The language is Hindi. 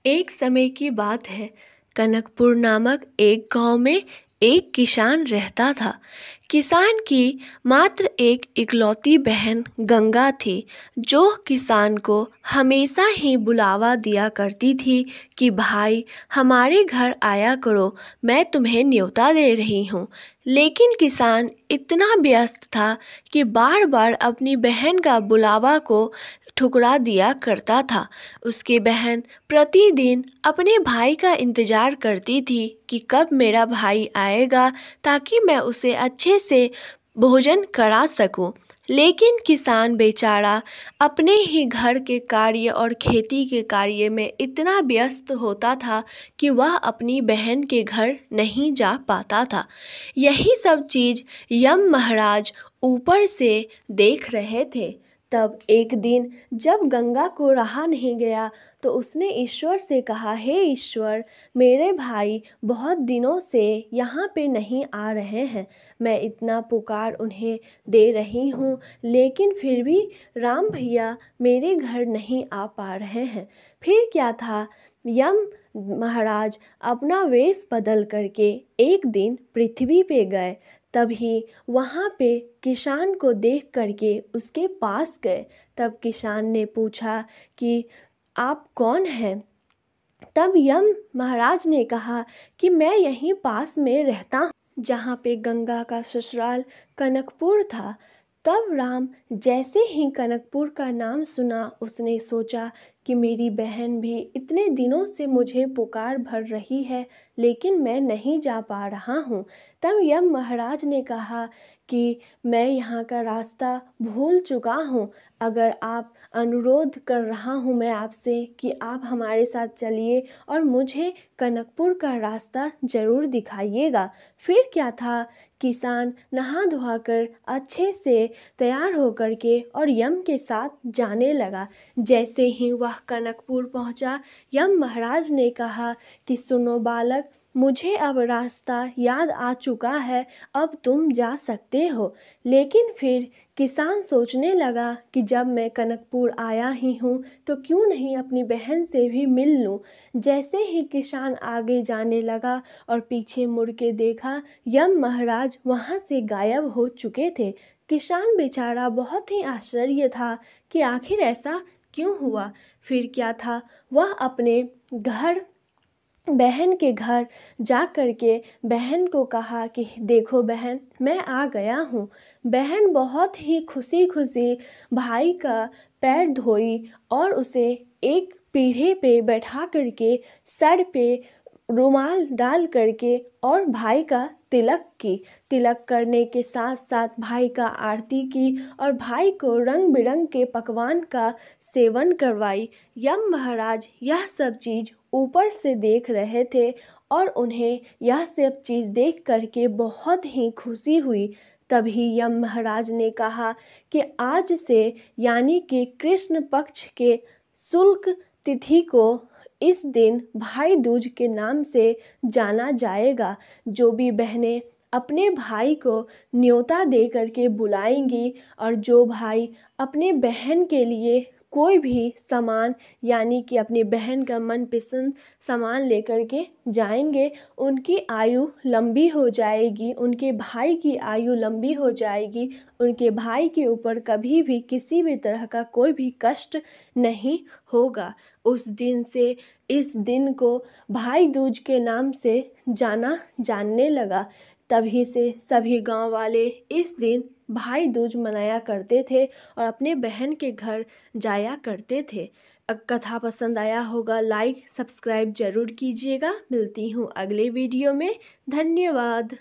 एक समय की बात है। कनकपुर नामक एक गांव में एक किसान रहता था। किसान की मात्र एक इकलौती बहन गंगा थी, जो किसान को हमेशा ही बुलावा दिया करती थी कि भाई हमारे घर आया करो, मैं तुम्हें न्योता दे रही हूँ। लेकिन किसान इतना व्यस्त था कि बार बार अपनी बहन का बुलावा को ठुकरा दिया करता था। उसकी बहन प्रतिदिन अपने भाई का इंतजार करती थी कि कब मेरा भाई आएगा, ताकि मैं उसे अच्छे से भोजन करा सकूं। लेकिन किसान बेचारा अपने ही घर के कार्य और खेती के कार्य में इतना व्यस्त होता था कि वह अपनी बहन के घर नहीं जा पाता था। यही सब चीज़ यम महाराज ऊपर से देख रहे थे। तब एक दिन जब गंगा को रहा नहीं गया, तो उसने ईश्वर से कहा, हे ईश्वर, मेरे भाई बहुत दिनों से यहाँ पे नहीं आ रहे हैं। मैं इतना पुकार उन्हें दे रही हूँ, लेकिन फिर भी राम भैया मेरे घर नहीं आ पा रहे हैं। फिर क्या था, यम महाराज अपना वेश बदल करके एक दिन पृथ्वी पे गए। तभी वहाँ पे किसान को देख करके उसके पास गए। तब किसान ने पूछा कि आप कौन हैं? तब यम महाराज ने कहा कि मैं यहीं पास में रहता हूँ, जहाँ पे गंगा का ससुराल कनकपुर था। तब राम जैसे ही कनकपुर का नाम सुना, उसने सोचा कि मेरी बहन भी इतने दिनों से मुझे पुकार भर रही है, लेकिन मैं नहीं जा पा रहा हूँ। तब यम महाराज ने कहा कि मैं यहाँ का रास्ता भूल चुका हूँ। अगर आप अनुरोध कर रहा हूँ मैं आपसे कि आप हमारे साथ चलिए और मुझे कनकपुर का रास्ता ज़रूर दिखाइएगा। फिर क्या था, किसान नहा धोआ कर अच्छे से तैयार होकर के और यम के साथ जाने लगा। जैसे ही वह कनकपुर पहुंचा, यम महाराज ने कहा कि सुनो बालक, मुझे अब रास्ता याद आ चुका है, अब तुम जा सकते हो। लेकिन फिर किसान सोचने लगा कि जब मैं कनकपुर आया ही हूँ, तो क्यों नहीं अपनी बहन से भी मिल लूँ। जैसे ही किसान आगे जाने लगा और पीछे मुड़ के देखा, यम महाराज वहाँ से गायब हो चुके थे। किसान बेचारा बहुत ही आश्चर्य था कि आखिर ऐसा क्यों हुआ। फिर क्या था, वह अपने घर बहन के घर जा कर के बहन को कहा कि देखो बहन, मैं आ गया हूँ। बहन बहुत ही खुशी खुशी भाई का पैर धोई और उसे एक पीढ़े पे बैठा करके सर पे रुमाल डाल करके और भाई का तिलक करने के साथ साथ भाई का आरती की और भाई को रंग बिरंग के पकवान का सेवन करवाई। यम महाराज यह सब चीज़ ऊपर से देख रहे थे और उन्हें यह सब चीज़ देख करके बहुत ही खुशी हुई। तभी यम महाराज ने कहा कि आज से यानी कि कृष्ण पक्ष के शुक्ल तिथि को इस दिन भाई दूज के नाम से जाना जाएगा। जो भी बहनें अपने भाई को न्योता दे करके बुलाएंगी और जो भाई अपने बहन के लिए कोई भी सामान यानी कि अपनी बहन का मनपसंद सामान लेकर के जाएंगे, उनकी आयु लंबी हो जाएगी, उनके भाई की आयु लंबी हो जाएगी। उनके भाई के ऊपर कभी भी किसी भी तरह का कोई भी कष्ट नहीं होगा। उस दिन से इस दिन को भाई दूज के नाम से जानने लगा। तभी से सभी गांव वाले इस दिन भाई दूज मनाया करते थे और अपने बहन के घर जाया करते थे। कथा पसंद आया होगा, लाइक सब्सक्राइब जरूर कीजिएगा। मिलती हूँ अगले वीडियो में। धन्यवाद।